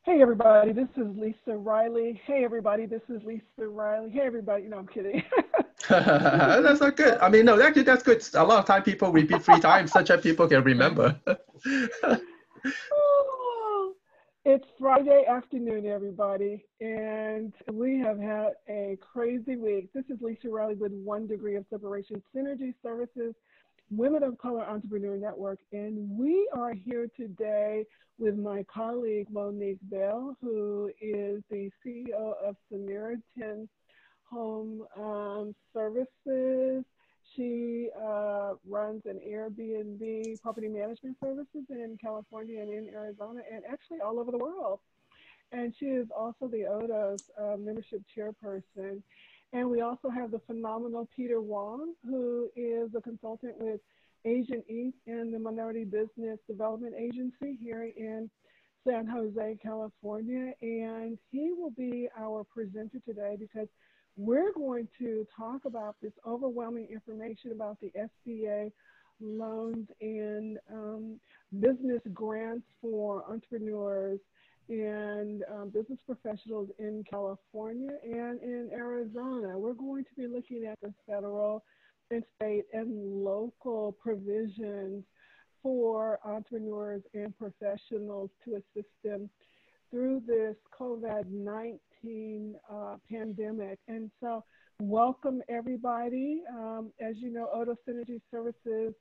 Hey everybody, this is Lisa Riley. Hey everybody, this is Lisa Riley. Hey everybody, no, I'm kidding. This is That's Lisa not good. I Riley. mean, no, actually, that's good. A lot of time people repeat 3 times, such that people can remember. Oh, it's Friday afternoon, everybody, and we have had a crazy week. This is Lisa Riley with One Degree of Separation Synergy Services, Women of Color Entrepreneur Network, and we are here today with my colleague Monique Bell, who is the CEO of Samaritan Home Services. She runs an Airbnb property management services in California and in Arizona and actually all over the world. And she is also the ODOS membership chairperson. And we also have the phenomenal Peter Wong, who is a consultant with Asian Inc. and the Minority Business Development Agency here in San Jose, California. And he will be our presenter today because we're going to talk about this overwhelming information about the SBA loans and business grants for entrepreneurs and business professionals in California and in Arizona. We're going to be looking at the federal and state and local provisions for entrepreneurs and professionals to assist them through this COVID-19 pandemic. And so, welcome everybody. As you know, Odo Synergy Services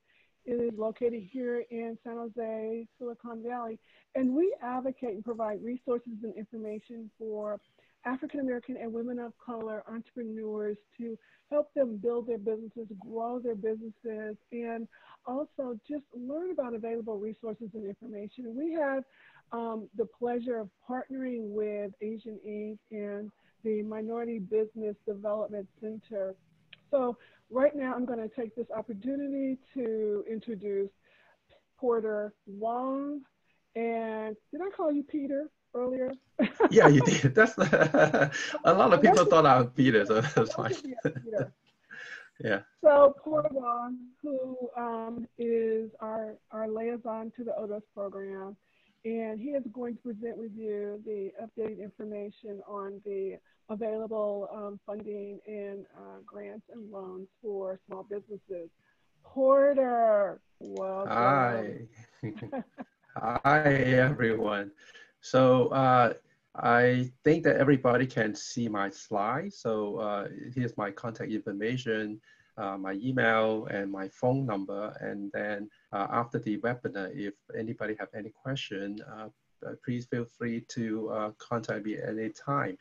is located here in San Jose, Silicon Valley, and we advocate and provide resources and information for African American and women of color entrepreneurs to help them build their businesses, grow their businesses, and also just learn about available resources and information. We have the pleasure of partnering with Asian Inc. and the Minority Business Development Center. So right now I'm going to take this opportunity to introduce Porter Wong. And did I call you Peter earlier? Yeah, you did. That's a lot of I want people you, thought I'm Peter, so I that's want fine. you to be a Peter. Yeah. So Porter Wong, who is our liaison to the ODOS program, and he is going to present with you the updated information on the available funding and grants and loans for small businesses. Porter, welcome. Hi. Hi, everyone. So I think that everybody can see my slide. So here's my contact information, my email, and my phone number. And then after the webinar, if anybody have any question, please feel free to contact me at any time.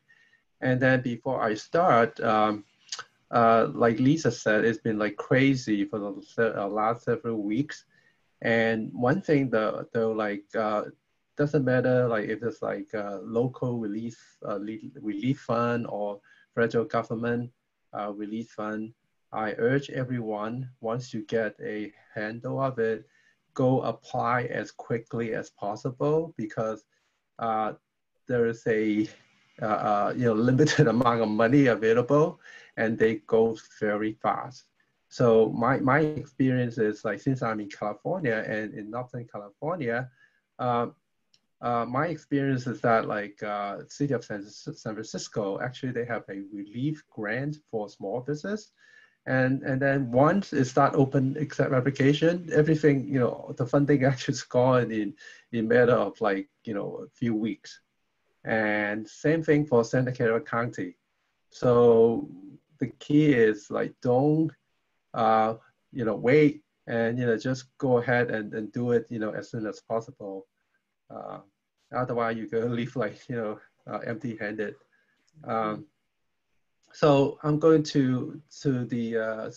And then before I start, like Lisa said, it's been like crazy for the last several weeks. And one thing though, like doesn't matter like if it's like local relief fund or federal government relief fund. I urge everyone once you get a handle of it, go apply as quickly as possible because uh, there is a limited amount of money available, and they go very fast. So my experience is like since I'm in California and in Northern California, uh, my experience is that like city of San Francisco, actually they have a relief grant for small business. And then once it start open accept application, everything, the funding actually is gone in matter of like, a few weeks. And same thing for Santa Clara County. So the key is like don't uh, wait and just go ahead and do it as soon as possible. Uh, Otherwise you're gonna leave like empty-handed. Um, so I'm going to the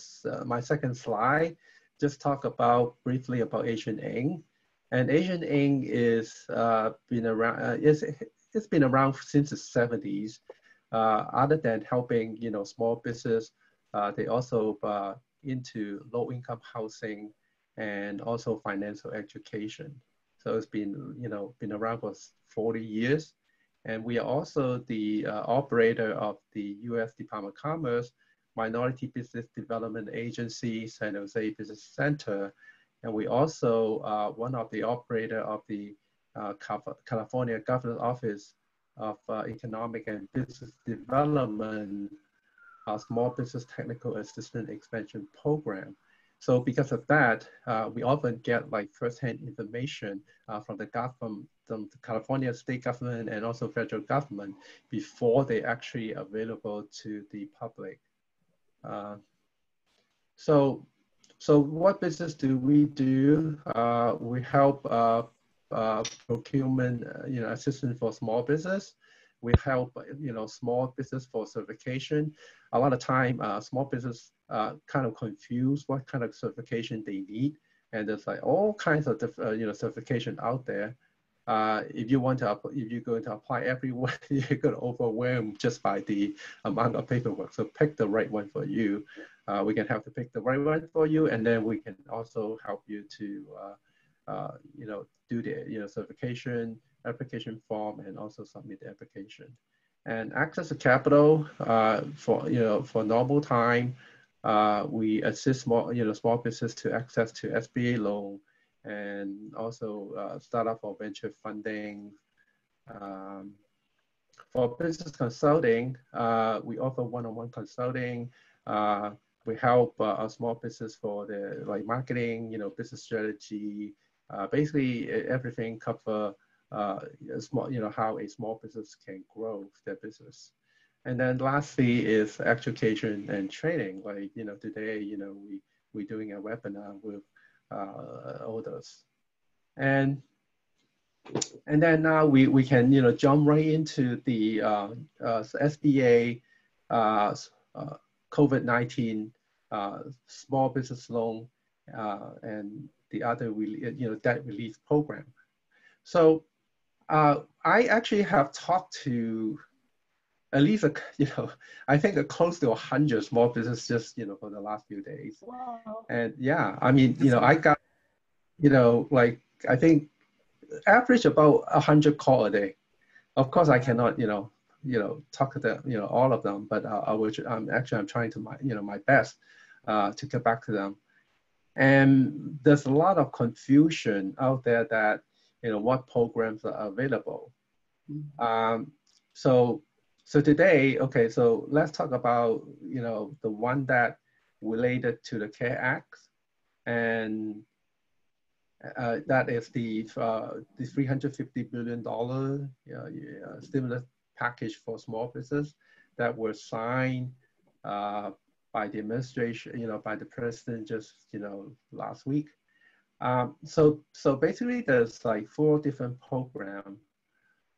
my second slide. Just talk about briefly about Asian Inc. And Asian Inc. is been around. It's been around since the 70s. Other than helping small business, they also into low-income housing and also financial education. So it's been been around for 40 years. And we are also the operator of the U.S. Department of Commerce Minority Business Development Agency, San Jose Business Center. And we also one of the operator of the California Governor's Office of Economic and Business Development Small Business Technical Assistance Expansion Program. So because of that, we often get like firsthand information from the government, from the California state government and also federal government before they actually available to the public. So what business do? We help procurement, assistance for small business. We help, small business for certification. A lot of time, small business kind of confuse what kind of certification they need, and there's like all kinds of certification out there. If you're going to apply everywhere, you're going to overwhelm just by the amount of paperwork. So pick the right one for you. We can help to pick the right one for you, and then we can also help you to, do the certification application form and also submit the application. And access to capital for normal time, we assist small business to access to SBA loan and also startup or venture funding. For business consulting, we offer one-on-one consulting. We help a small business for the marketing, business strategy, basically everything cover how a small business can grow their business. And then lastly is education and training. Like, today, we're doing a webinar with all those. And then now we can, jump right into the SBA COVID-19 small business loan and the other, debt relief program. So I actually have talked to at least, I think close to 100 small businesses just, for the last few days. Wow. And yeah, I mean, I got, I think average about 100 calls a day. Of course, I cannot, talk to them, all of them, but I'm trying to my best to get back to them. And there's a lot of confusion out there that, what programs are available. So today, okay, so let's talk about, the one that related to the CARES Act, and that is the $350 billion stimulus package for small business that was signed by the administration, by the president just, last week. So basically there's like 4 different programs.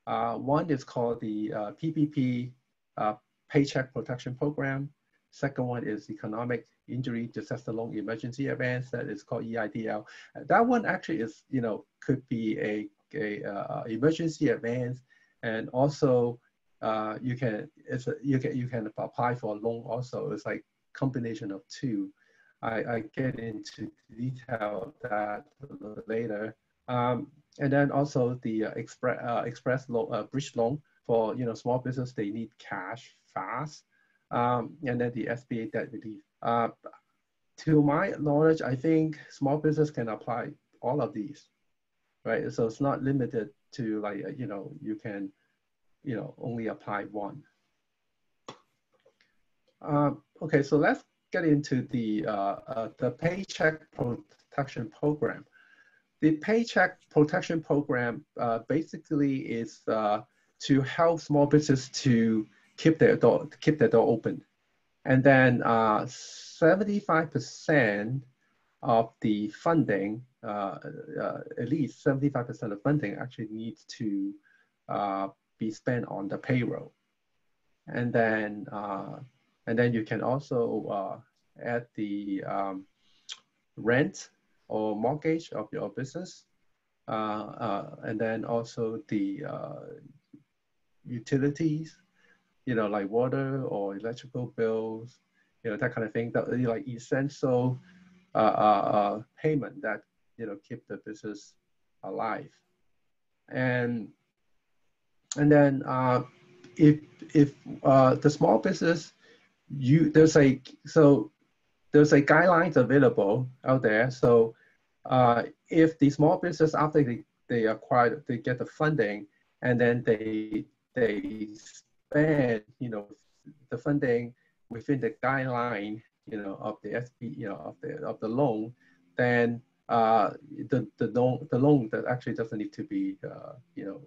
One is called the PPP Paycheck Protection Program. Second one is Economic Injury Disaster Loan Emergency Advance, that is called EIDL. That one actually is, could be a emergency advance, and also you can apply for a loan also. It's like combination of 2. I get into detail of that a little later. And then also the express loan, bridge loan for small business, they need cash fast. And then the SBA debt relief. To my knowledge, I think small business can apply all of these, right? So it's not limited to you can only apply one. Okay, so let's get into the Paycheck Protection Program. The Paycheck Protection Program basically is to help small business to keep their door open, and then 75% of the funding, at least 75% of funding, actually needs to be spent on the payroll, and then you can also add the rent or mortgage of your business, and then also the utilities, like water or electrical bills, that kind of thing, that like essential payment that keep the business alive. And then if the small business, there's a guidelines available out there. So if the small business, after they get the funding, and then they spend, the funding within the guideline, of the SB, of the loan, then the loan that actually doesn't need to be,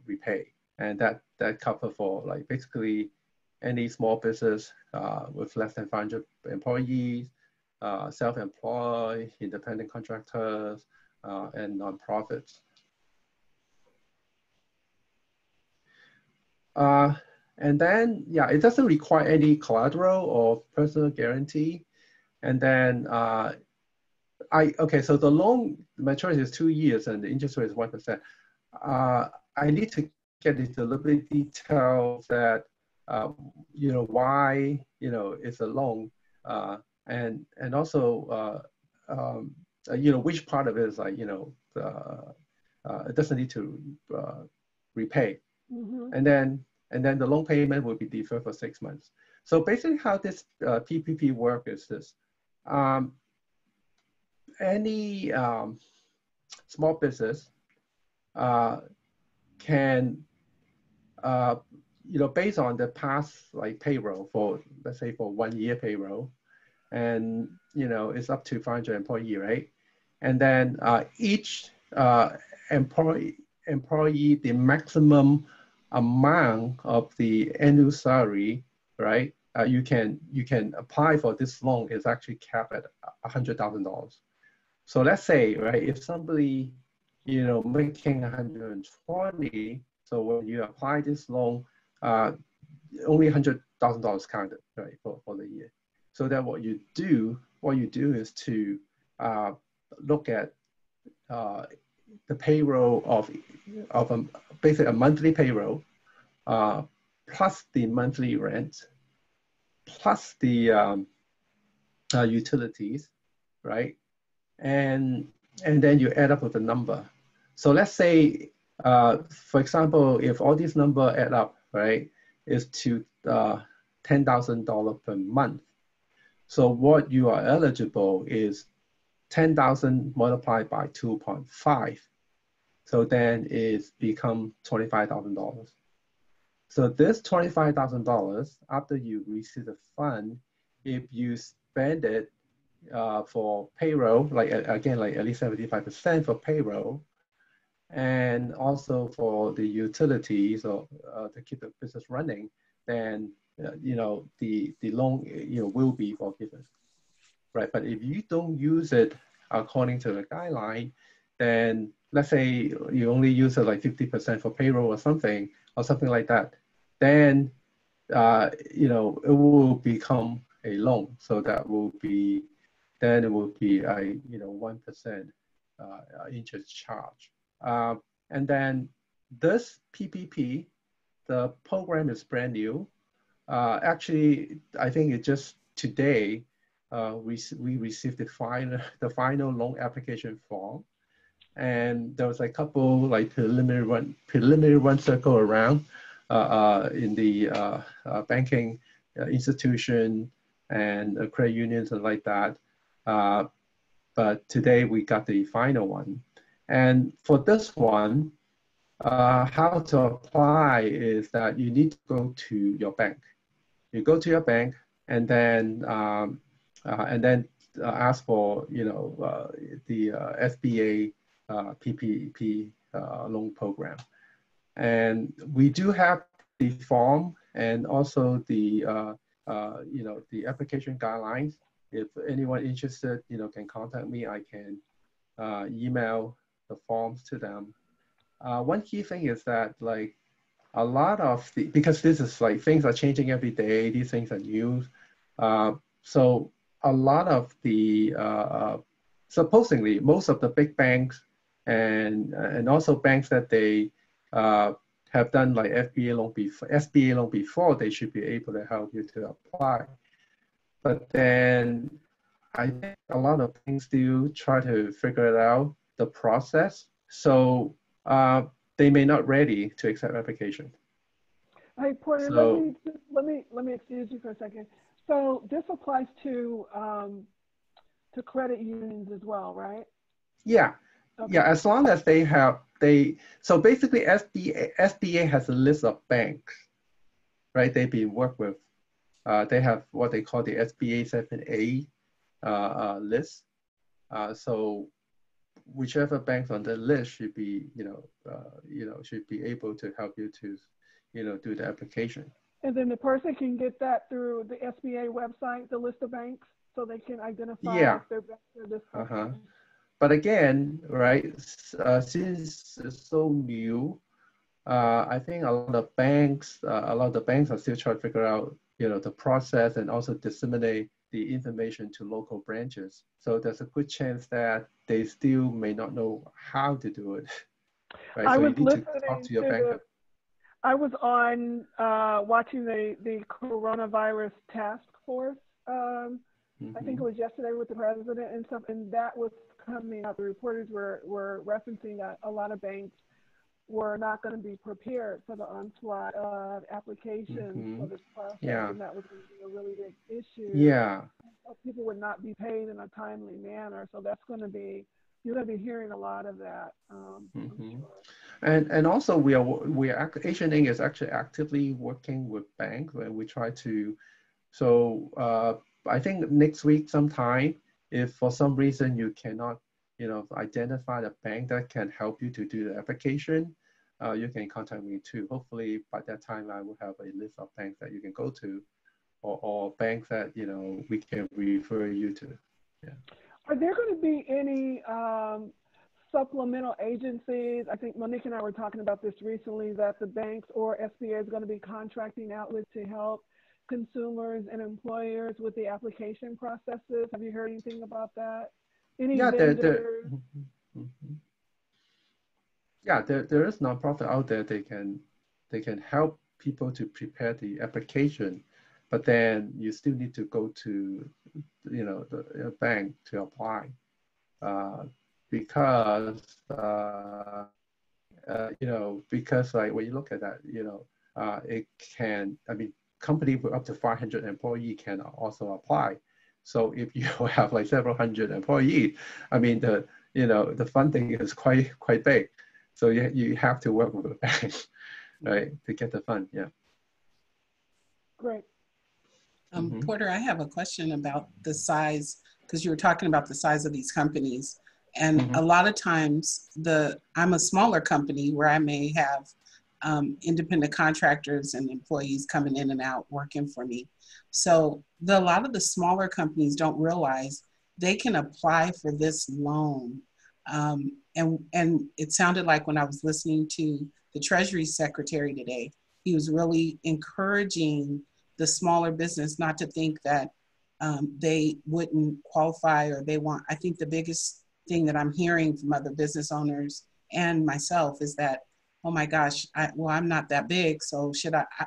repaid, and that cover for like basically any small business with less than 500 employees, self-employed, independent contractors, and nonprofits. And then, yeah, it doesn't require any collateral or personal guarantee. And then, okay, so the loan maturity is 2 years and the interest rate is 1%. I need to get into a little bit details that, why, it's a loan, and also, which part of it is like, it doesn't need to repay. Mm-hmm. And then the loan payment will be deferred for 6 months. So basically how this PPP work is this. Any small business can, based on the past like payroll for, let's say for 1 year payroll, and it's up to 500 employee, right? And then each employee, the maximum amount of the annual salary, right? You can apply for this loan is actually capped at $100,000. So let's say, right, if somebody, making 120, so when you apply this loan, only $100,000 counted, right, for the year. So that what you do is to look at the payroll of basically a monthly payroll, plus the monthly rent, plus the utilities, right? And then you add up with a number. So let's say, for example, if all these numbers add up, right, is to $10,000 per month. So what you are eligible is 10,000 multiplied by 2.5. So then it's become $25,000. So this $25,000, after you receive the fund, if you spend it for payroll, like again, like at least 75% for payroll, and also for the utilities or to keep the business running, then the loan will be forgiven, right? But if you don't use it according to the guideline, then let's say you only use it like 50% for payroll or something like that, then it will become a loan. So that will be, then it will be a 1% interest charge. And then this PPP, the program is brand new. Actually, I think it just today we received the final loan application form, and there was a couple like preliminary one circle around in the banking institution and credit unions and like that. But today we got the final one. And for this one, how to apply is that you need to go to your bank. You go to your bank and then ask for the SBA PPP loan program. And we do have the form and also the the application guidelines. If anyone interested, can contact me. I can email the forms to them. One key thing is that like a lot of the, because this is like things are changing every day, these things are new. So a lot of the, supposedly most of the big banks and also banks that they have done like SBA loan before, they should be able to help you to apply. But then I think a lot of things still try to figure it out, the process. So they may not ready to accept application. Hey, Porter, so, let me excuse you for a second. So this applies to credit unions as well, right? Yeah. Okay. Yeah, as long as so basically SBA has a list of banks, right? They've been worked with, they have what they call the SBA 7A list. So whichever banks on the list should be, should be able to help you to, do the application. And then the person can get that through the SBA website, the list of banks, so they can identify Yeah. if they're banks or this. Uh-huh. But again, right, since it's so new, I think a lot of the banks are still trying to figure out, the process and also disseminate the information to local branches. So there's a good chance that they still may not know how to do it, right? I So was you need to talk listening to your to banker. I was on watching the coronavirus task force. I think it was yesterday with the president and stuff, and that was coming out. The reporters were referencing that a lot of banks were not going to be prepared for the onslaught of applications for this process, Yeah. and that was going to be a really big issue. Yeah. People would not be paid in a timely manner, so that's going to be you're going to be hearing a lot of that. I'm sure. And also Asian Inc. is actually actively working with banks, and we try to. So I think next week sometime, if for some reason you cannot, identify the bank that can help you to do the application, you can contact me too. Hopefully by that time I will have a list of banks that you can go to, or banks that we can refer you to. Yeah. Are there going to be any supplemental agencies? I think Monique and I were talking about this recently, that the banks or SBA is going to be contracting out with to help consumers and employers with the application processes. Have you heard anything about that? Any Yeah, vendors? yeah, there is nonprofit out there. They can help people to prepare the application, but then you still need to go to the bank to apply, because because like when you look at that, it can, I mean, company with up to 500 employees can also apply. So if you have like several hundred employees, I mean, the funding is quite big. So you have to work with a bank, right, to get the fund. Yeah. Great. Porter, I have a question about the size, because you were talking about the size of these companies. And a lot of times I'm a smaller company where I may have independent contractors and employees coming in and out working for me. So a lot of the smaller companies don't realize they can apply for this loan. And it sounded like when I was listening to the Treasury Secretary today, he was really encouraging the smaller business not to think that they wouldn't qualify or they want. I think the biggest thing that I'm hearing from other business owners and myself is that, oh my gosh, I'm not that big, so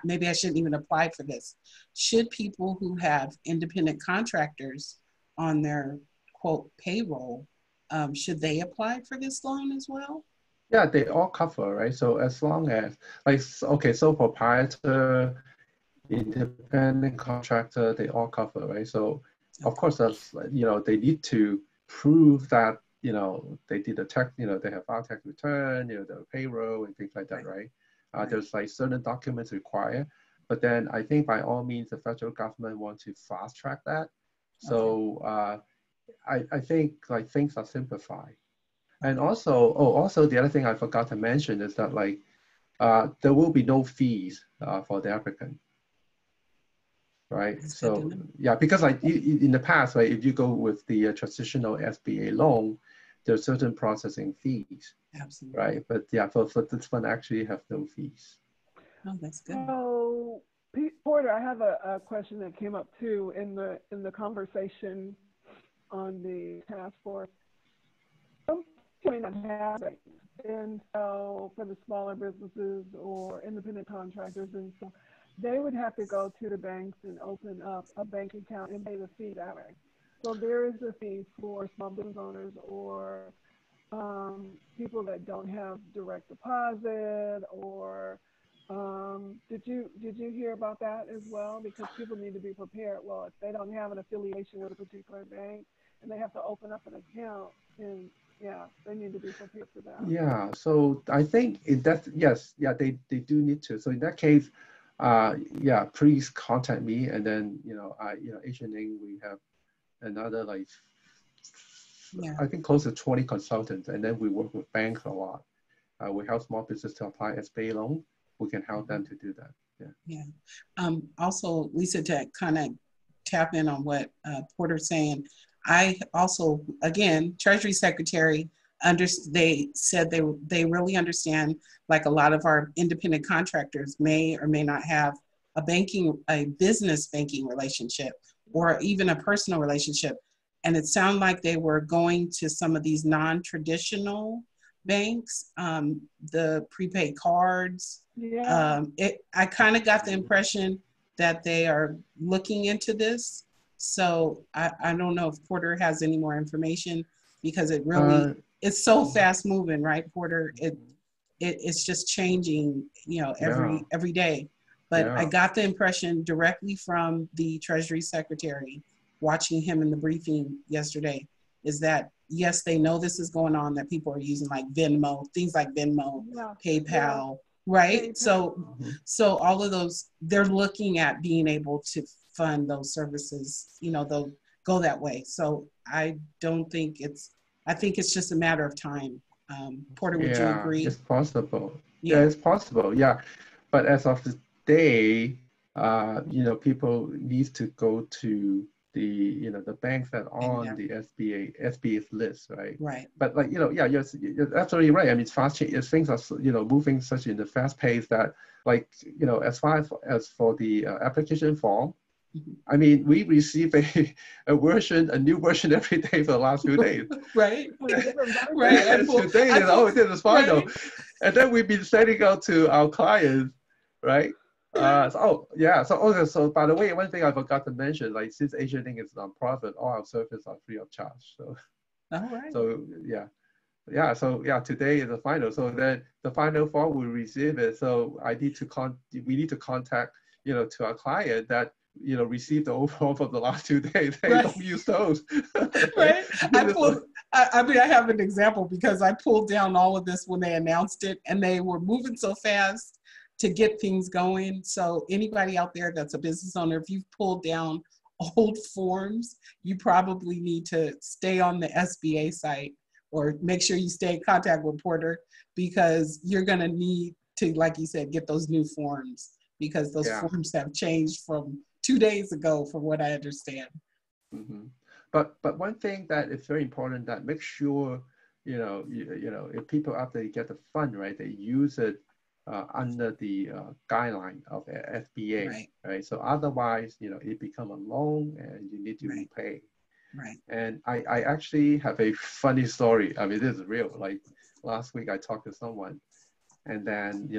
maybe I shouldn't even apply for this. Should people who have independent contractors on their quote payroll, should they apply for this loan as well? Yeah, they all cover, right? So as long as, like, okay, so proprietor, independent contractor, they all cover, right? So of course, that's, they need to prove that, they did the tax, they have filed tax return, the payroll and things like that, right? There's like certain documents required, but then I think by all means, the federal government wants to fast track that. So I think like things are simplified. And also the other thing I forgot to mention is that like, there will be no fees for the applicant. Right. So yeah, because like in the past, right, if you go with the traditional SBA loan, there's certain processing fees. Absolutely. Right. But yeah, for this one actually have no fees. Oh, that's good. So Porter, I have a question that came up too in the conversation on the task force. Some people may not have it, and so for the smaller businesses or independent contractors and so they would have to go to the banks and open up a bank account and pay the fee that way. So there is a fee for small business owners or people that don't have direct deposit or did you hear about that as well? Because people need to be prepared. Well, if they don't have an affiliation with a particular bank and they have to open up an account, and Yeah, they need to be prepared for that. Yeah, so I think in that, yes, yeah, they do need to. So in that case, yeah, please contact me, and then Asian Inc. we have another like Yeah. I think close to 20 consultants, and then we work with banks a lot. We help small business to apply SBA loan. We can help them to do that. Yeah. Yeah. Also, Lisa, to kind of tap in on what Porter's saying, I also, again, Treasury Secretary, they said they really understand, like a lot of our independent contractors may or may not have a business banking relationship or even a personal relationship. And it sounded like they were going to some of these non-traditional banks, the prepaid cards. Yeah. I kind of got the impression that they are looking into this. So I don't know if Porter has any more information, because it's so fast moving, right, Porter? It's just changing, Yeah. every day. But I Yeah. got the impression directly from the Treasury Secretary, watching him in the briefing yesterday, is that yes, they know this is going on, that people are using like Venmo, things like Venmo, Yeah. PayPal, Yeah. right? PayPal. So all of those, they're looking at being able to fund those services, they'll go that way. So I think it's just a matter of time. Porter, would you Yeah, agree? it's possible. Yeah, Yeah. it's possible. Yeah, but as of today, people need to go to the banks that are on Yeah. the SBA's list, right? Right. But like, yeah, you're absolutely right. I mean, it's fast change. Things are, moving such in the fast pace that, like, as far as for the application form, I mean, we receive a new version every day for the last few days. Right. Right. And today, this is final. Right. And then we've been sending out to our clients, right? So by the way, one thing I forgot to mention, like since Asian Inc. is nonprofit, all our services are free of charge. So, All right. so today is the final. So then the final form we receive it. So we need to contact, to our client that, receive the overall from the last 2 days. Hey, Right. don't use those. Right. I have an example, because I pulled down all of this when they announced it, and they were moving so fast to get things going. So anybody out there that's a business owner, if you've pulled down old forms, you probably need to stay on the SBA site, or make sure you stay in contact with Porter, because you're going to need to, like you said, get those new forms, because those forms have changed from 2 days ago, from what I understand. Mm-hmm. But one thing that is very important, that make sure, if people after they get the fund, right, they use it under the guideline of FBA, right? So otherwise, it become a loan and you need to repay. Right. And I actually have a funny story. I mean, this is real. Like last week, I talked to someone, and then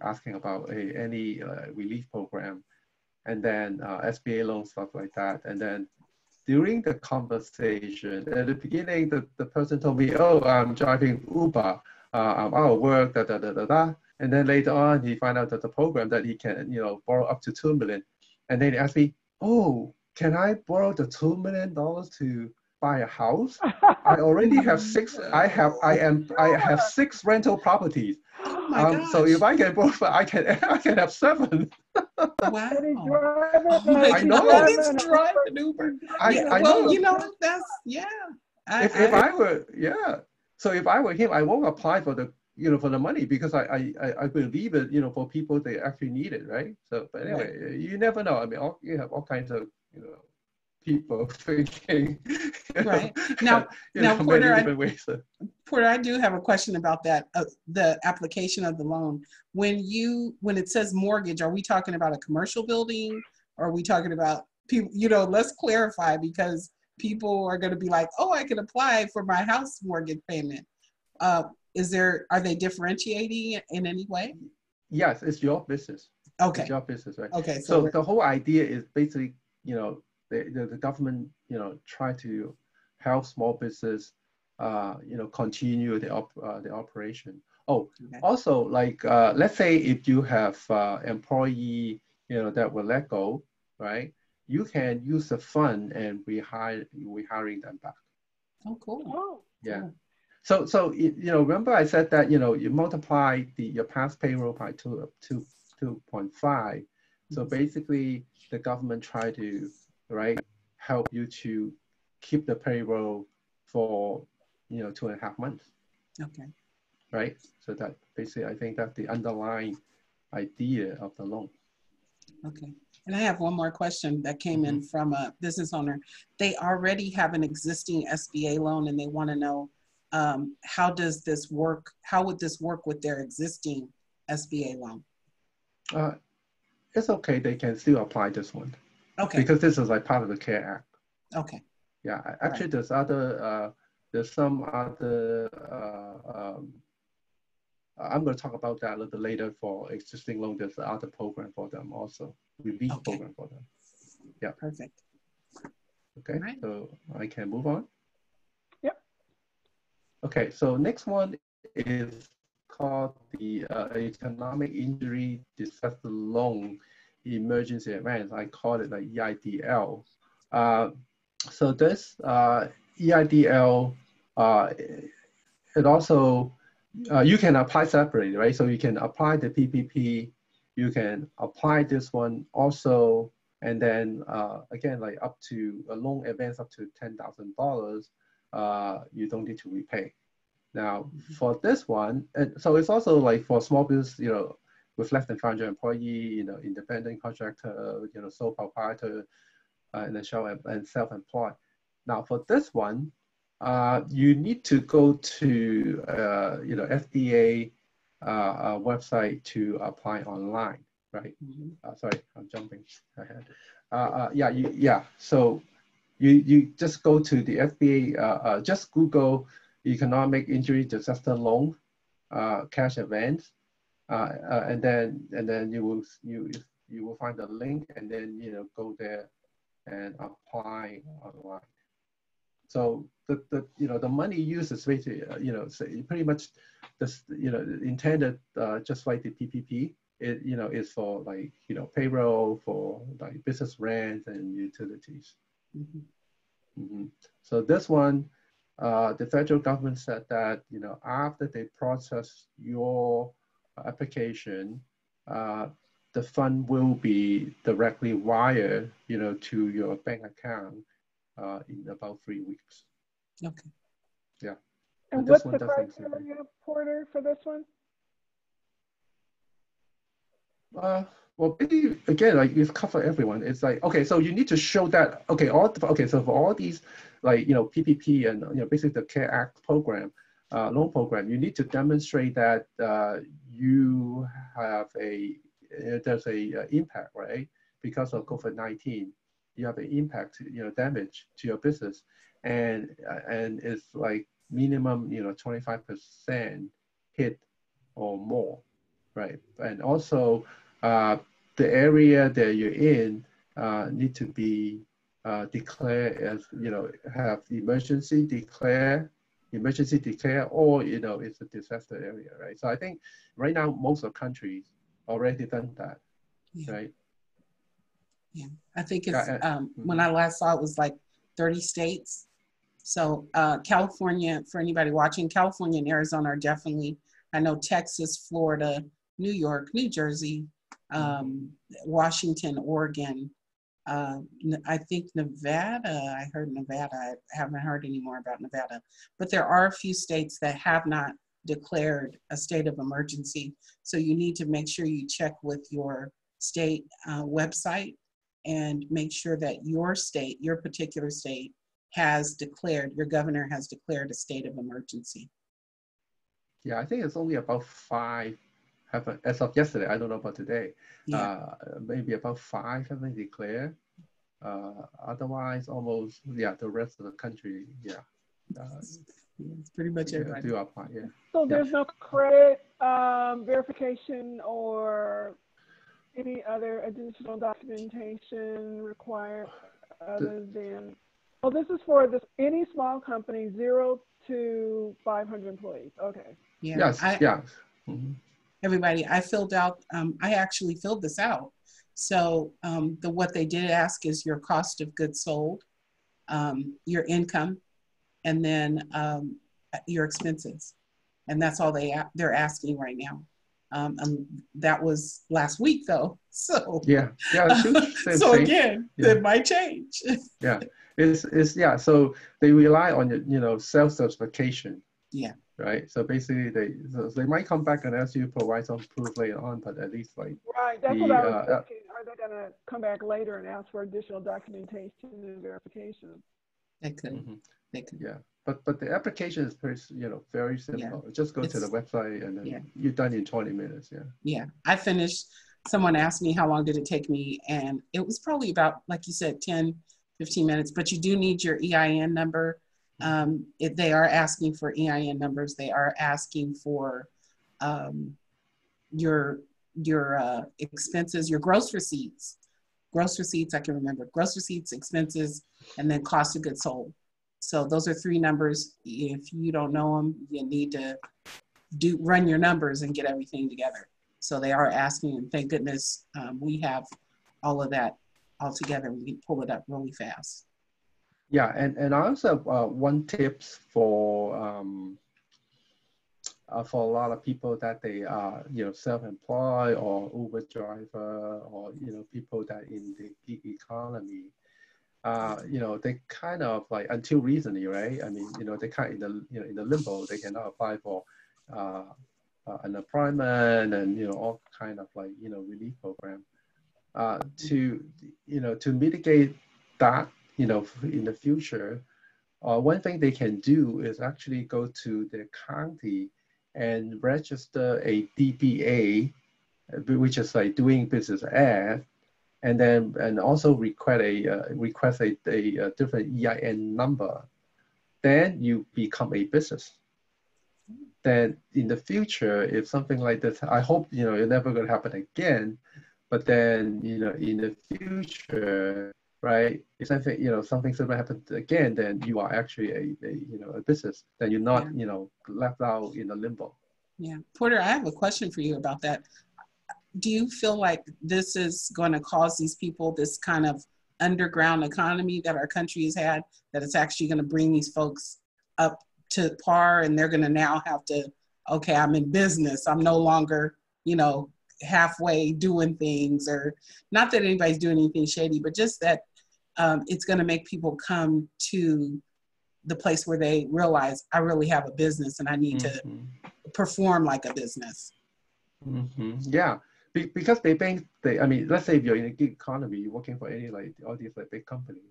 asking about any relief program, and then SBA loan, stuff like that. And then during the conversation, at the beginning, the person told me, "Oh, I'm driving Uber. I'm out of work, da da da da da." And then later on, he found out that the program that he can, borrow up to $2 million. And then he asked me, "Oh, can I borrow the $2 million to buy a house? I already have six. I have 6 rental properties. Oh my gosh. So if I can borrow, I can have 7." Wow. I know. He's driving Uber. I know. That's If I were, So if I were him, I won't apply for the for the money, because I believe it, for people they actually need it, right? So, but anyway, you never know. I mean, you have all kinds of people thinking. Right. Now, Porter, many different ways. Porter, I do have a question about that. The application of the loan. When it says mortgage, are we talking about a commercial building? Or are we talking about people? Let's clarify, because people are going to be like, "Oh, I can apply for my house mortgage payment." Are they differentiating in any way? Yes, it's your business. Okay. It's your business, right? Okay. So the whole idea is basically, the government, try to help small business, continue the operation. Oh, okay. Also, like, let's say if you have employee, that will let go, right? You can use the fund and we hiring them back. Oh, cool. Oh, yeah. Cool. remember I said that, you multiply your past payroll by 2.5. So basically the government try to, right, help you to keep the payroll for, 2.5 months. Okay. Right. So that basically, I think that's the underlying idea of the loan. Okay. And I have one more question that came in from a business owner. They already have an existing SBA loan and they want to know, how does this work? How would this work with their existing SBA loan? It's okay. They can still apply this one. Okay. Because this is like part of the CARE Act. Okay. Yeah. Actually, there's some other, I'm going to talk about that a little bit later for existing loan. There's other program for them also, relief program for them. Yeah. Perfect. Okay, right. So I can move on. Yep. Okay, so next one is called the Economic Injury Disaster Loan Emergency Advance. I call it like EIDL. So this EIDL, it also, you can apply separately, right? So you can apply the PPP, you can apply this one also, and then again, like up to a loan advance up to $10,000, you don't need to repay. Now for this one, so it's also like for small business, with less than 500 employee, independent contractor, sole proprietor, and then self-employed. Now for this one, you need to go to FDA website to apply online, right? Sorry, I'm jumping ahead. So you just go to the FDA, just Google Economic Injury Disaster Loan cash advance, and then you will find the link, and then go there and apply online. So the money used is basically pretty much this intended just like the PPP. It is for like payroll, for like business rent and utilities. So this one, the federal government said that after they process your application, the fund will be directly wired to your bank account in about 3 weeks. Okay. Yeah. And what's the criteria, Porter, for this one? Well, maybe, again, like you've covered everyone. It's like, okay, so you need to show that, so for all these, like, PPP and, basically the CARE Act program, loan program, you need to demonstrate that you have there's a impact, right? Because of COVID-19, you have an impact, damage to your business. And it's like minimum, 25% hit or more, right? And also, the area that you're in need to be declared as, have emergency declare, or, it's a disaster area, right? So I think right now, most of countries already done that, right? Yeah, I think it's, when I last saw it was like 30 states. So California, for anybody watching, California and Arizona are definitely, I know Texas, Florida, New York, New Jersey, Washington, Oregon. I think Nevada, I heard Nevada, I haven't heard any more about Nevada, but there are a few states that have not declared a state of emergency. So you need to make sure you check with your state website and make sure that your state, your particular state, has declared, your governor has declared a state of emergency. Yeah, I think it's only about 5 as of yesterday. I don't know about today. Yeah. Maybe about 5 have been declared. Otherwise, almost, the rest of the country, it's pretty much everybody. Do apply, yeah. So there's no credit verification or any other additional documentation required other than, this is for any small company, 0 to 500 employees. Okay. Yeah. Yes. Everybody, I filled out, I actually filled this out. So what they did ask is your cost of goods sold, your income, and then your expenses. And that's all they're asking right now. That was last week though. So yeah, so again, it might change. Yeah, it's yeah. So they rely on self-certification. Yeah. Right. So basically, they might come back and ask you to provide some proof later on, but at least like right. That's what I was thinking. Are they going to come back later and ask for additional documentation and verification? They could. They could. Yeah. But the application is very simple. Yeah. Just go to the website and then you're done in 20 minutes. Yeah. Yeah. I finished. Someone asked me how long did it take me, and it was probably about, like you said, 10, 15 minutes, but you do need your EIN number. They are asking for EIN numbers. They are asking for your expenses, your gross receipts. Gross receipts, I can remember. Gross receipts, expenses, and then cost of goods sold. So those are 3 numbers. If you don't know them, you need to run your numbers and get everything together. So they are asking, and thank goodness we have all of that all together. We can pull it up really fast. Yeah, and I also have one tips for a lot of people that they are self-employed or Uber driver or people that in the gig economy. They kind of like until recently, right? I mean, they kind of in the limbo. They cannot apply for unemployment and all kind of like relief program. To mitigate that, in the future, one thing they can do is actually go to the county and register a DBA, which is like doing business as, and also request a different EIN number. Then you become a business. Then in the future, if something like this, I hope it's never going to happen again. But then in the future, right? If something similar happens again, then you are actually a business. Then you're not left out in a limbo. Yeah, Porter, I have a question for you about that. Do you feel like this is going to cause these people this kind of underground economy that our country has had, that it's actually going to bring these folks up to par, and they're going to now have to, okay, I'm in business. I'm no longer, halfway doing things, or not that anybody's doing anything shady, but just that it's going to make people come to the place where they realize I really have a business and I need to perform like a business. Yeah. Because I mean, let's say if you're in a gig economy, you're working for any all these big companies,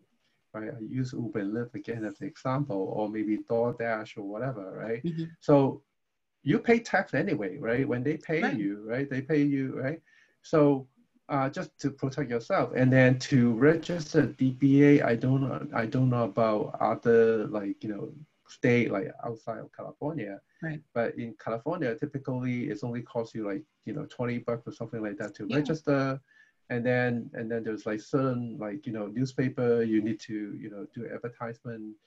right? I use Uber and Lyft again as an example, or maybe DoorDash or whatever, right? So you pay tax anyway, right? When they pay you, right? They pay you, right? So just to protect yourself, and then to register DBA, I don't know about other state like outside of California. Right. But in California, typically it's only costs you $20 or something like that to register, and then there's certain newspaper you need to do advertisement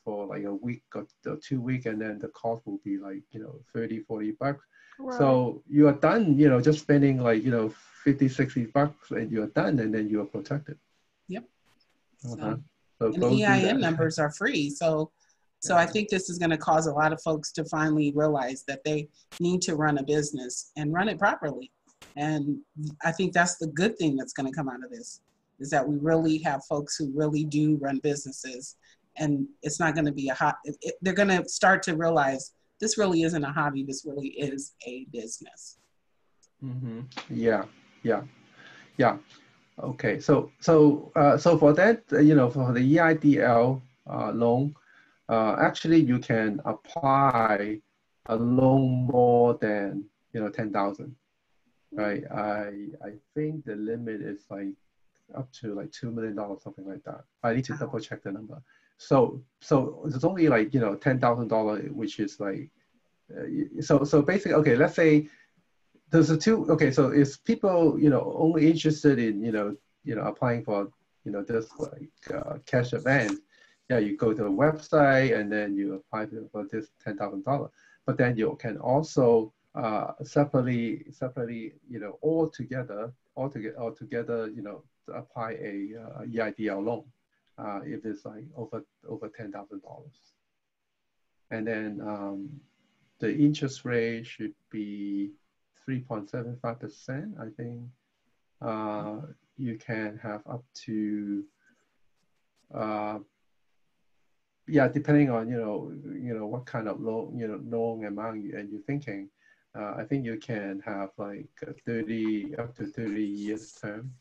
for a week or 2 weeks, and then the cost will be $30-40. Right. So you are done just spending $50-60 and you're done, and then you are protected. Yep. So and EIN numbers are free, so I think this is going to cause a lot of folks to finally realize that they need to run a business and run it properly. And I think that's the good thing that's going to come out of this, is that we really have folks who really do run businesses, and it's not going to be they're going to start to realize this really isn't a hobby. This really is a business. Yeah. Okay. So for that, for the EIDL loan, actually, you can apply a loan more than 10,000, right? I think the limit is up to $2 million, something like that. I need to double check the number. So it's only $10,000, which is so basically, okay. Let's say there's okay. So if people only interested in applying for this cash advance. Yeah, you go to the website and then you apply for this $10,000. But then you can also separately, all together, apply a EIDL loan if it's over $10,000. and then the interest rate should be 3.75%. I think you can have up to yeah, depending on what kind of loan amount you're thinking. I think you can have like a 30 up to 30 years term.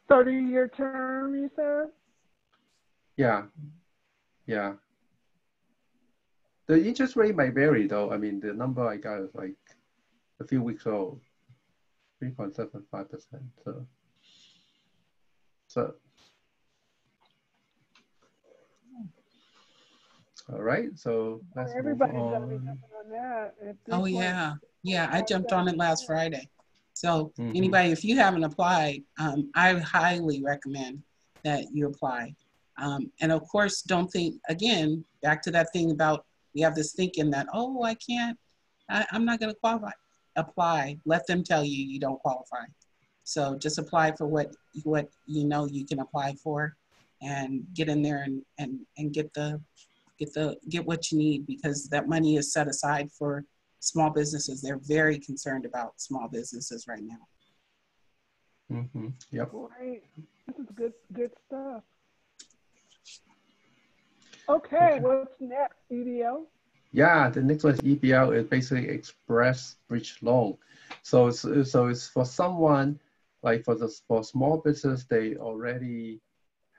30-year term, you said? Yeah, yeah. The interest rate might vary though. I mean, the number I got is like a few weeks old, 3.75%. So, all right. So let's move Everybody's on. going to be jumping on that. Oh yeah, yeah. I jumped on it last Friday. So anybody, if you haven't applied, I highly recommend that you apply. And of course, don't think, again, back to that thing about, we have this thinking that, oh, I can't, I'm not going to qualify. Apply. Let them tell you you don't qualify. So just apply for what you know you can apply for, and get in there and get what you need, because that money is set aside for small businesses. They're very concerned about small businesses right now. Yep. Right. This is good stuff. Okay, what's next? EBL? Yeah, the next one is EBL. Is basically Express Bridge Loan. So it's for someone, like for small business, they already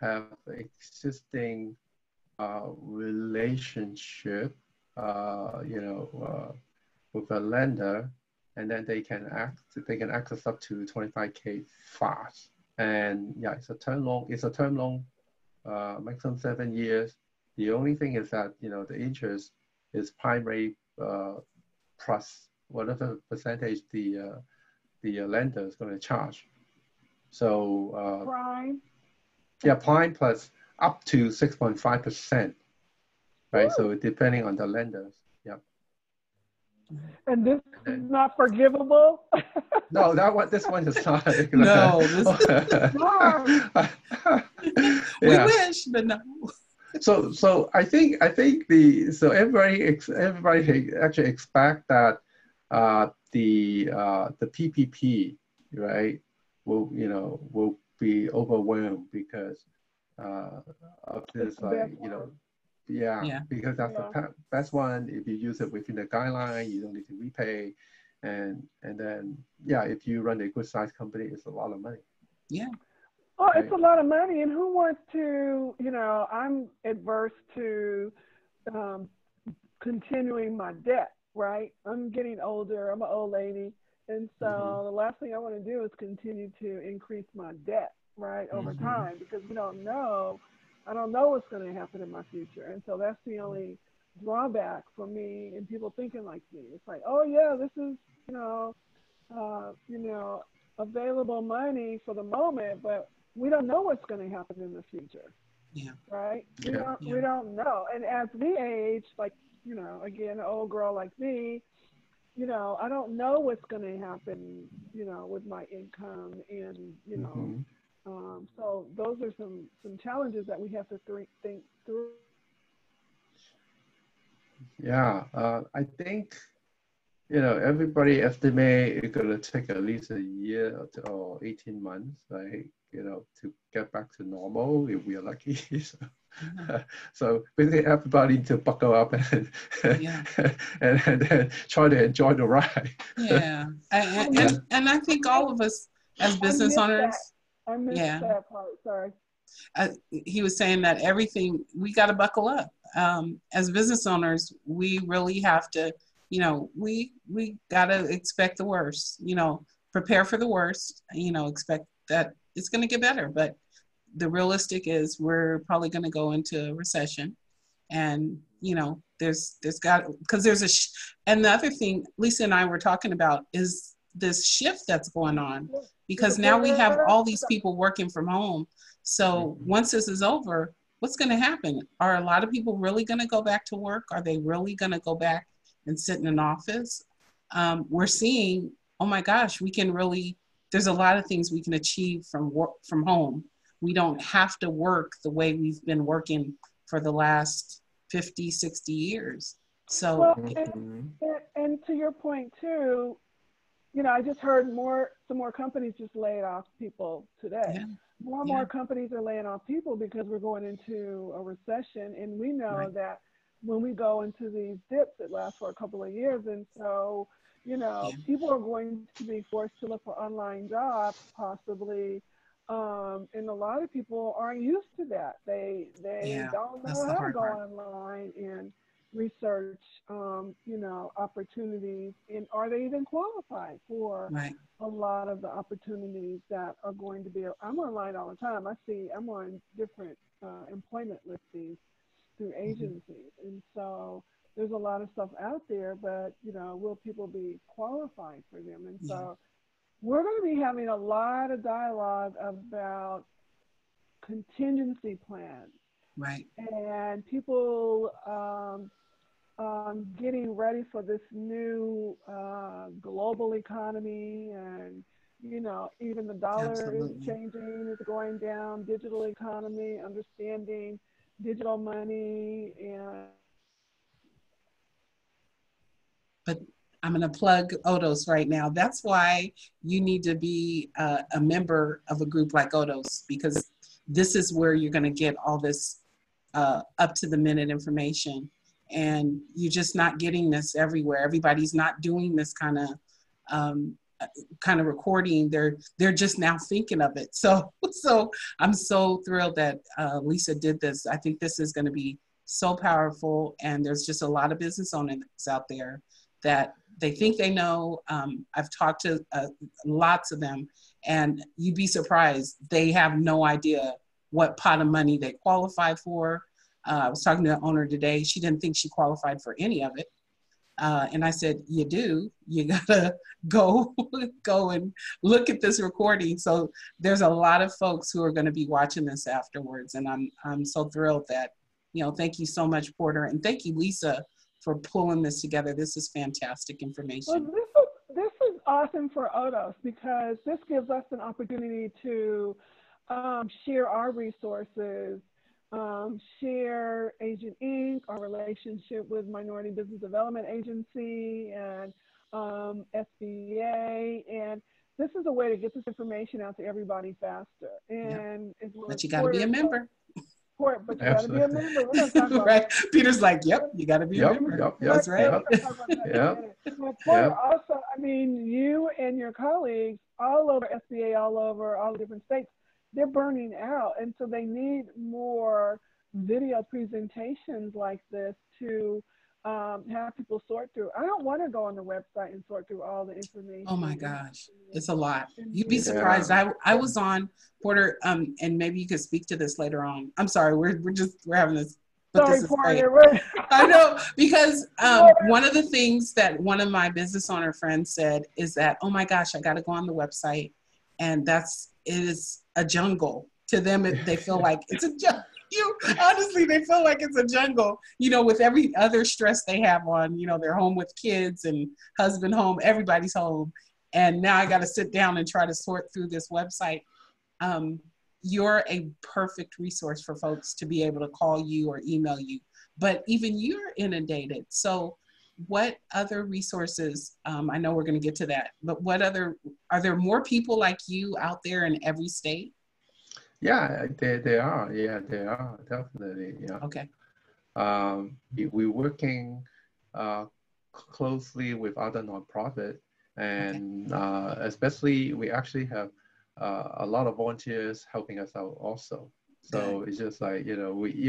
have existing relationship, with a lender, and then they can access up to 25K fast. And yeah, it's a term loan. It's a term loan, maximum 7 years. The only thing is that the interest is prime rate plus whatever percentage the lender is going to charge. So prime. Yeah, prime plus up to 6.5%. Right. Ooh. So depending on the lenders. Yeah. And this is not forgivable? No, this one is not. No. We Yeah. wish, but no. So I think everybody actually expect that the PPP, right, will be overwhelmed because of this, because that's the best one. If you use it within the guideline, you don't need to repay, and then if you run a good sized company, it's a lot of money. Yeah. Oh, right. It's a lot of money, and who wants to? I'm adverse to continuing my debt. Right? I'm getting older. I'm an old lady, and so the last thing I want to do is continue to increase my debt, right, over time, because we don't know. I don't know what's going to happen in my future. And so that's the only drawback for me and people thinking like me. It's like, oh yeah, this is, available money for the moment, but we don't know what's going to happen in the future. Yeah. Right? We don't know. And as we age, like, again, an old girl like me, I don't know what's going to happen, with my income and, so those are some challenges that we have to think through. Yeah, I think, everybody estimate it's going to take at least a year or 18 months, right? To get back to normal if we are lucky. So basically everybody to buckle up and then try to enjoy the ride. Yeah, and I think all of us as business owners. I missed that part, sorry. He was saying that everything, we got to buckle up. As business owners, we really have to, we got to expect the worst, prepare for the worst, expect that it's going to get better. But the realistic is we're probably going to go into a recession. And, there's and the other thing Lisa and I were talking about is this shift that's going on. Because now we have all these people working from home. So once this is over, what's going to happen? Are a lot of people really going to go back to work? Are they really going to go back and sit in an office? We're seeing, oh my gosh, there's a lot of things we can achieve from home we don't have to work the way we've been working for the last 50, 60 years. So, well, and to your point too, you know, I just heard some more companies just laid off people today. yeah, More and yeah, more companies are laying off people because we're going into a recession, and we know right, that when we go into these dips, it lasts for a couple of years, and so you know, yeah, people are going to be forced to look for online jobs, possibly, and a lot of people aren't used to that. They yeah. don't That's know the how to hard go part. online and research, you know, opportunities, and are they even qualified for Right. a lot of the opportunities that are going to be? I'm online all the time. I'm on different employment listings through Hmm. agencies, and so there's a lot of stuff out there, but you know, will people be qualified for them? And Yeah. so we're going to be having a lot of dialogue about contingency plans Right. and people getting ready for this new global economy, and you know, even the dollar is Absolutely. changing, is going down, digital economy, understanding digital money, and But I'm going to plug Odos right now. That's why you need to be a member of a group like Odos, because this is where you're going to get all this up to the minute information. And you're just not getting this everywhere. Everybody's not doing this um, kind of recording. They're just now thinking of it. So I'm so thrilled that Lisa did this. I think this is going to be so powerful. And there's just a lot of business owners out there that they think they know. I've talked to lots of them, and you'd be surprised. They have no idea what pot of money they qualify for. I was talking to the owner today. She didn't think she qualified for any of it. And I said, you do. You gotta go go and look at this recording. So there's a lot of folks who are going to be watching this afterwards, and I'm so thrilled that, you know. Thank you so much, Porter, and thank you, Lisa, for pulling this together. This is fantastic well, information. this is awesome for Odos because this gives us an opportunity to share our resources, share Agent Inc., our relationship with Minority Business Development Agency and SBA, and this is a way to get this information out to everybody faster. Yep. And as well as But you got to be a member. But you got to be a Absolutely. member. We're going to talk about Right? Peter's like, yep, you got to be a Yep, member. yep, we're yep, That's right. yep, going to talk about that in a yep, minute. But Porter, yep. also, I mean, you and your colleagues all over SBA, all over all the different states, they're burning out. And so they need more video presentations like this to have people sort through. I don't want to go on the website and sort through all the Oh my information gosh, it's a lot. and You'd be Yeah. surprised. I was on, Porter, and maybe you could speak to this later on. I'm sorry, we're having this, but this sorry, is great. Porter. I know, because one of the things that one of my business owner friends said is that, oh my gosh, I got to go on the website, and it is a jungle to them. They feel like it's a jungle. You honestly, they feel like it's a jungle. You know, with every other stress they have on, you know, they're home with kids and husband home, everybody's home, and now I got to sit down and try to sort through this website. Um, you're a perfect resource for folks to be able to call you or email you, but even you're inundated. So what other resources, I know we're going to get to that, but are there more people like you out there in every state? Yeah, they are. Yeah, they are definitely. Yeah. Okay. We're working closely with other nonprofit, Okay. and especially we actually have a lot of volunteers helping us out also. Good. So it's just like, we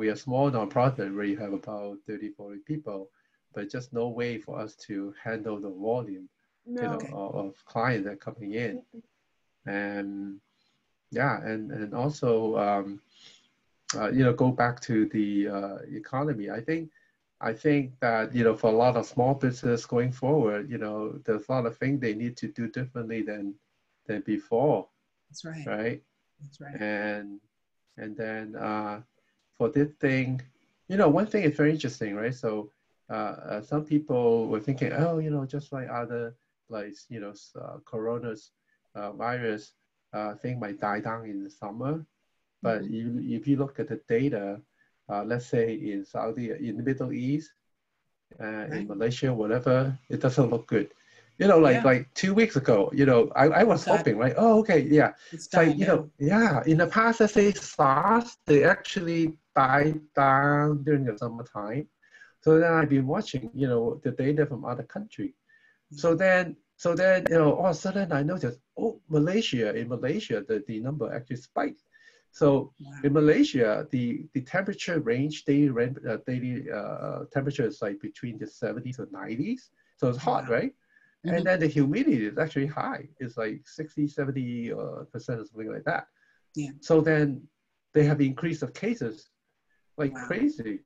are a small nonprofit where you have about 30, 40 people, but just no way for us to handle the volume, No. Okay. of clients that are coming in. And yeah, and also, go back to the economy. I think that, for a lot of small business going forward, there's a lot of things they need to do differently than before, That's right. right? That's right. And then for this thing, one thing is very interesting, right? So some people were thinking, oh, just like other, like, corona's virus, thing might die down in the summer. But if you look at the data, let's say in in the Middle East, in Malaysia, whatever, it doesn't look good. You know, like 2 weeks ago, you know, I was hoping, right? Oh, okay, yeah. It's like, you know, yeah, in the past, let's say SARS, they actually died down during the summertime. So then I've been watching, you know, the data from other countries. So then, you know, all of a sudden I noticed, oh, in Malaysia, the number actually spiked. So in Malaysia, the temperature range, daily temperature is like between the 70s and 90s. So it's hot, right? And then the humidity is actually high. It's like 60, 70% or something like that. Yeah. So then they have increased of cases like crazy.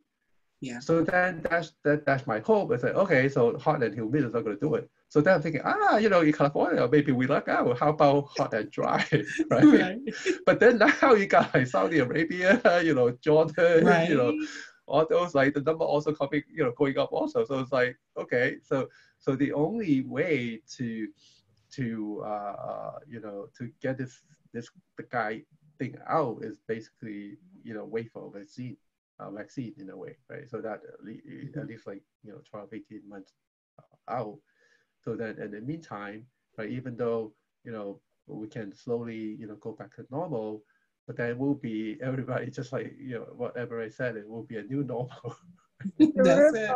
Yeah. So then that's my hope. I said, okay, so hot and humid is not going to do it. So then I'm thinking, you know, in California, maybe we luck out. How about hot and dry, right? But then now you got like Saudi Arabia, you know, Jordan, you know, all those, like the number also coming, you know, going up also. So it's like, okay, so the only way to you know, to get the guy thing out is basically, you know, wait for a vaccine in a way, right? So that at least like, you know, 12, 18 months out. So that in the meantime, right, even though, you know, we can slowly, you know, go back to normal, but then will be everybody just like, you know, whatever I said, it will be a new normal. That's it.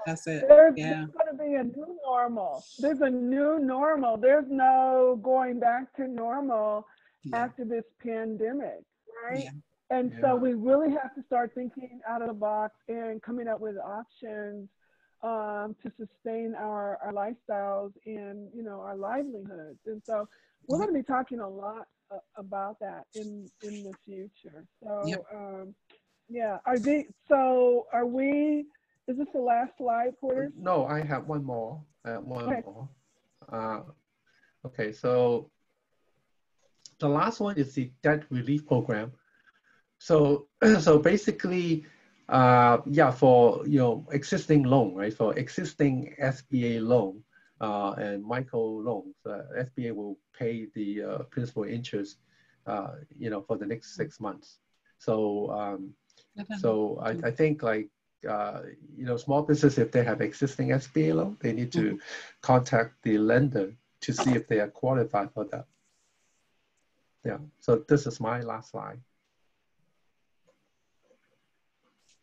That's it. There's going to be a new normal. There's a new normal. There's no going back to normal after this pandemic, right? And so we really have to start thinking out of the box and coming up with options to sustain our lifestyles and, you know, our livelihoods. And so we're going to be talking a lot about that in the future. So, yeah. Are we, is this the last slide, Porter? No, I have one more. More. Okay, so the last one is the debt relief program. So, so basically, for, you know, existing loan, right? For existing SBA loan and micro loans, SBA will pay the principal interest, you know, for the next 6 months. So, so I think like, you know, small business, if they have existing SBA loan, they need to contact the lender to see if they are qualified for that. Yeah. So this is my last slide.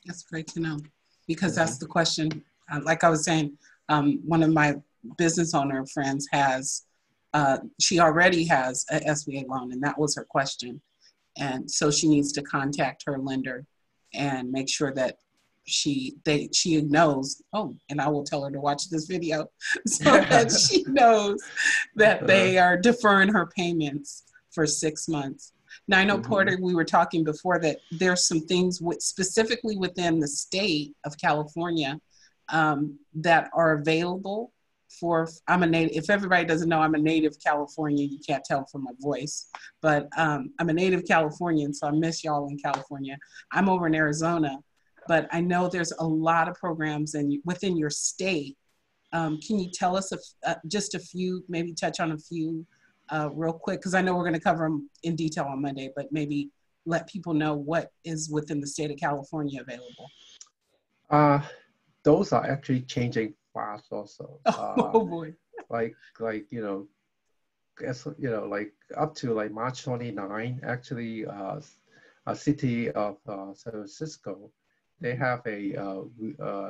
That's great to know, because that's the question. Like I was saying, one of my business owner friends has, she already has an SBA loan, and that was her question. And so she needs to contact her lender and make sure that she knows, oh, and I will tell her to watch this video so that she knows that they are deferring her payments for 6 months. Now, I know, Porter, we were talking before that there's some things specifically within the state of California that are available for, I'm a native, if everybody doesn't know, I'm a native Californian, you can't tell from my voice, but I'm a native Californian, so I miss y'all in California. I'm over in Arizona, but I know there's a lot of programs within your state. Can you tell us just a few, maybe touch on a few real quick, because I know we're going to cover them in detail on Monday, but maybe let people know what is within the state of California available. Those are actually changing fast also. Oh boy. Like, you know, like up to like March 29, actually, a city of San Francisco, they have a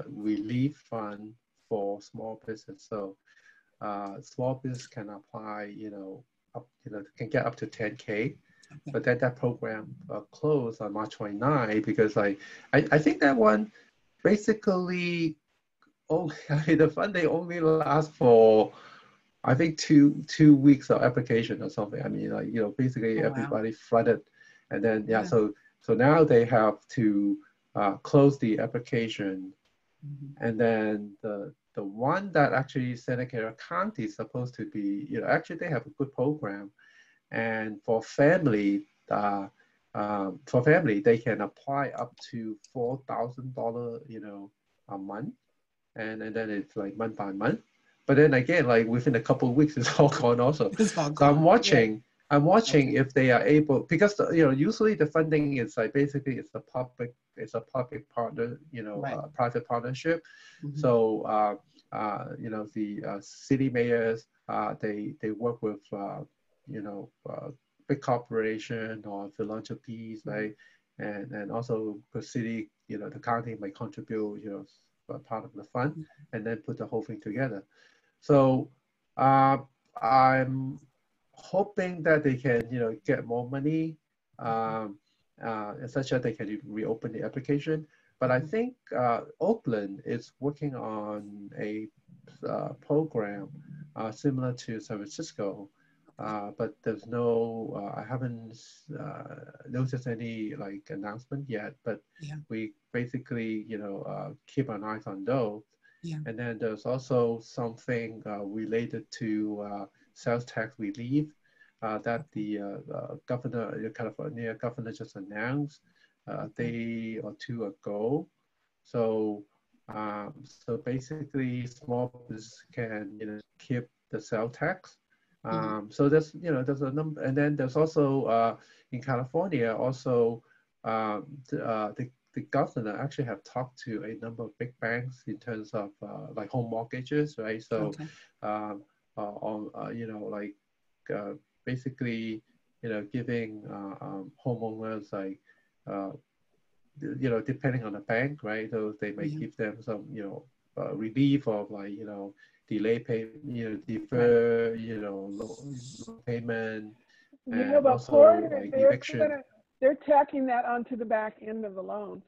relief fund for small business. So small business can apply, you know, can get up to 10K. But then that program closed on March 29 because I think that one basically, the funding only lasts for, I think, two weeks of application or something. I mean, like, you know, basically everybody flooded, and then so now they have to close the application, and then the one that actually Santa Clara County is supposed to be, you know, actually they have a good program, and for family, they can apply up to $4,000, you know, a month. And then it's like month by month. But then again, like within a couple of weeks, it's all gone also. It's all gone. So I'm watching, I'm watching Okay. if they are able, because usually the funding is like basically it's a public partner, Right. private partnership. Mm-hmm. So the city mayors, they work with big corporation or philanthropies, Mm-hmm. right? And also the city, the county might contribute, a part of the fund, and then put the whole thing together. So uh, I'm hoping that they can, get more money, such that they can reopen the application. But I Mm-hmm. think Oakland is working on a program similar to San Francisco, but there's no, I haven't noticed any like announcement yet. But Yeah. we basically, keep an eye on those. Yeah. And then there's also something related to sales tax relief that the governor, the California governor just announced a day or two ago. So, so basically, small business can keep the sales tax. Mm-hmm. So there's a number, and then there's also in California also the governor actually have talked to a number of big banks in terms of like home mortgages, right? So, Okay. on like uh, basically giving homeowners like uh, depending on the bank, right? So they may Yeah. give them some relief of like delay pay, Right. defer loan payment, Yeah, and but also Porter, like eviction. they're tacking that onto the back end of the loans.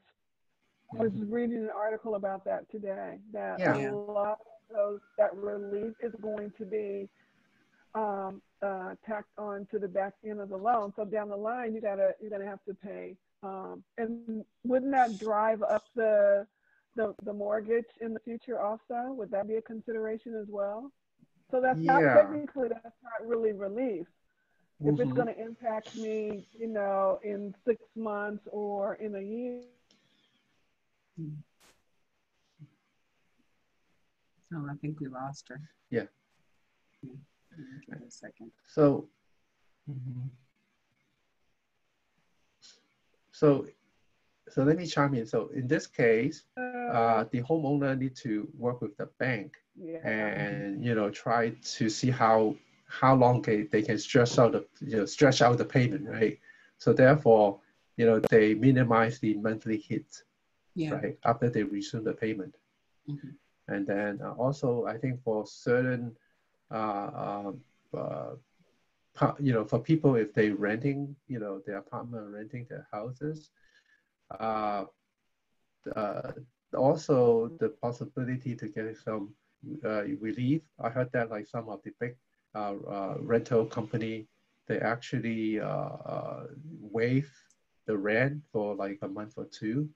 I was Mhm. reading an article about that today, that a Yeah. Yeah. lot of that relief is going to be tacked on to the back end of the loan. So down the line, you're gonna have to pay. And wouldn't that drive up the mortgage in the future also? Would that be a consideration as well? So that's not Yeah. technically, that's not really relief. If it's Hmm. going to impact me, in 6 months or in a year. Mm. So I think we lost her. Yeah. Yeah. Give it a second. So, mhm. so So let me chime in. So in this case, the homeowner need to work with the bank Yeah. Mm-hmm. and try to see how long they can stretch out the payment, right? So therefore, they minimize the monthly hit, Yeah. right, after they resume the payment. Mm-hmm. And then also, I think for certain uh, uh, for people if they renting, their apartment, renting their houses. Uh, uh, Also the possibility to get some relief. I heard that like some of the big rental company, they actually waive the rent for like a month or two.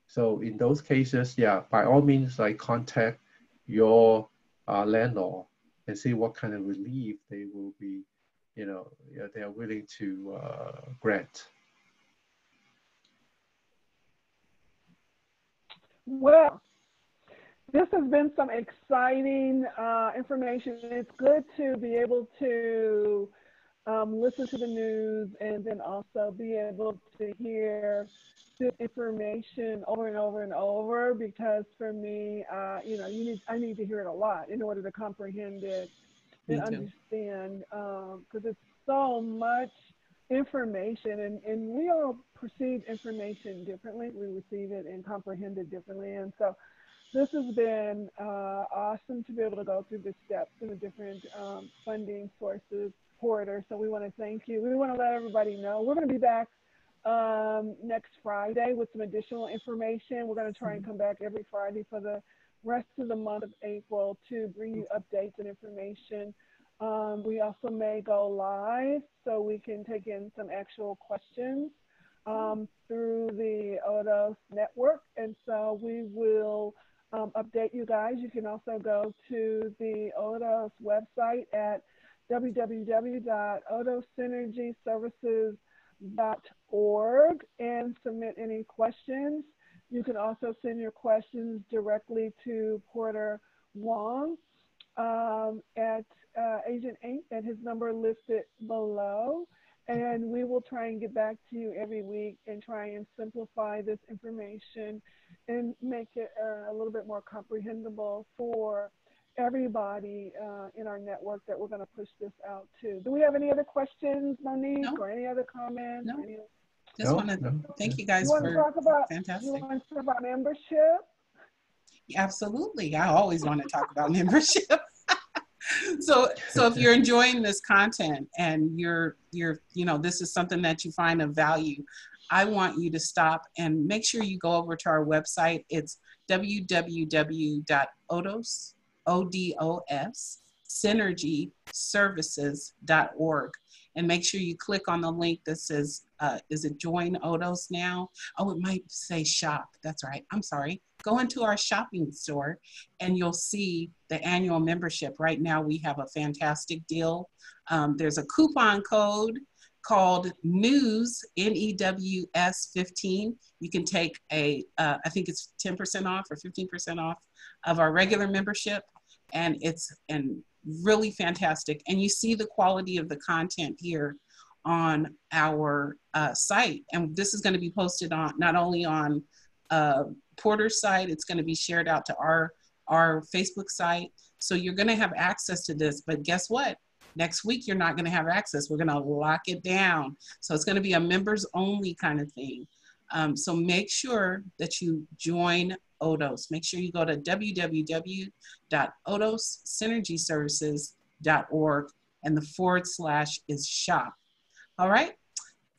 So in those cases, yeah, by all means, like contact your landlord and see what kind of relief they will be, yeah, they are willing to grant. Well, this has been some exciting information. It's good to be able to listen to the news and then also be able to hear this information over and over and over, because for me, I need to hear it a lot in order to comprehend it and Me too. understand, because it's so much information, and we all perceive information differently. We receive it and comprehend it differently. And so this has been awesome to be able to go through the steps and the different funding sources, Porter. So we want to thank you. We want to let everybody know we're going to be back next Friday with some additional information. We're going to try and come back every Friday for the rest of the month of April to bring you updates and information. We also may go live so we can take in some actual questions through the Odos network. And so we will update you guys. You can also go to the Odos website at www.odosynergyservices.org and submit any questions. You can also send your questions directly to Porter Wong. at Agent Inc. and his number listed below. And we will try and get back to you every week and try and simplify this information and make it a little bit more comprehensible for everybody in our network that we're going to push this out to. Do we have any other questions, Monique, No. or any other comments? No. Any... Just want to thank you guys for fantastic. You want to talk about membership? Absolutely. I always want to talk about membership. So if you're enjoying this content and you're this is something that you find of value, I want you to stop and make sure you go over to our website. It's www.synergyservices.org, and make sure you click on the link that says, is it Join Odos now? Oh, it might say shop. That's right. I'm sorry. Go into our shopping store and you'll see the annual membership. Right now we have a fantastic deal. There's a coupon code called NEWS, N-E-W-S 15. You can take I think it's 10% off or 15% off of our regular membership, and it's really fantastic. And you see the quality of the content here on our site. And this is going to be posted on not only on Porter's site, it's going to be shared out to our Facebook site. So you're going to have access to this, but guess what? Next week, you're not going to have access. We're going to lock it down. So it's going to be a members only kind of thing. So make sure that you join Odos. Make sure you go to www.odossynergyservices.org and the / is shop. All right.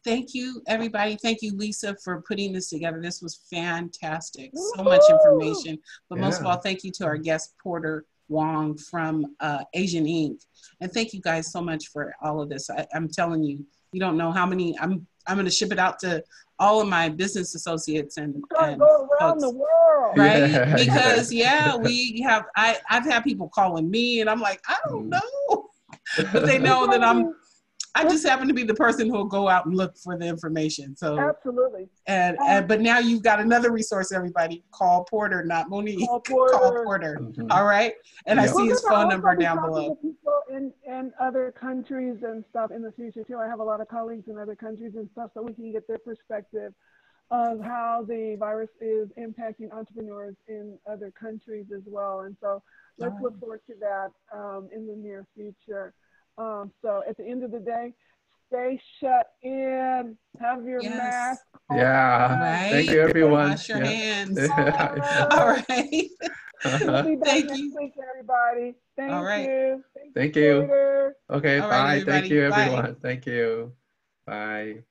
Thank you, everybody. Thank you, Lisa, for putting this together. This was fantastic. So much information. But most of all, thank you to our guest, Porter Wong from Asian Inc. And thank you guys so much for all of this. I'm telling you, you don't know how many. I'm going to ship it out to all of my business associates and go around the world, right? Yeah, because we have. I've had people calling me, and I'm like, I don't know, but they know that I just happen to be the person who will go out and look for the information. So absolutely. And but now you've got another resource, everybody. Call Porter, not Monique. Call Porter. Mm-hmm. All right. And I see his phone number down below. People in other countries and stuff in the future too. I have a lot of colleagues in other countries and stuff, so we can get their perspective of how the virus is impacting entrepreneurs in other countries as well. And so let's look forward to that in the near future. So at the end of the day, stay shut in. Have your mask on. Yeah. Right. Thank you, everyone. Wash your hands. All right. We'll be back next week, everybody. Thank you. Thank you. Later. Okay. All bye. Right, Thank you, everyone. Bye. Thank you. Bye.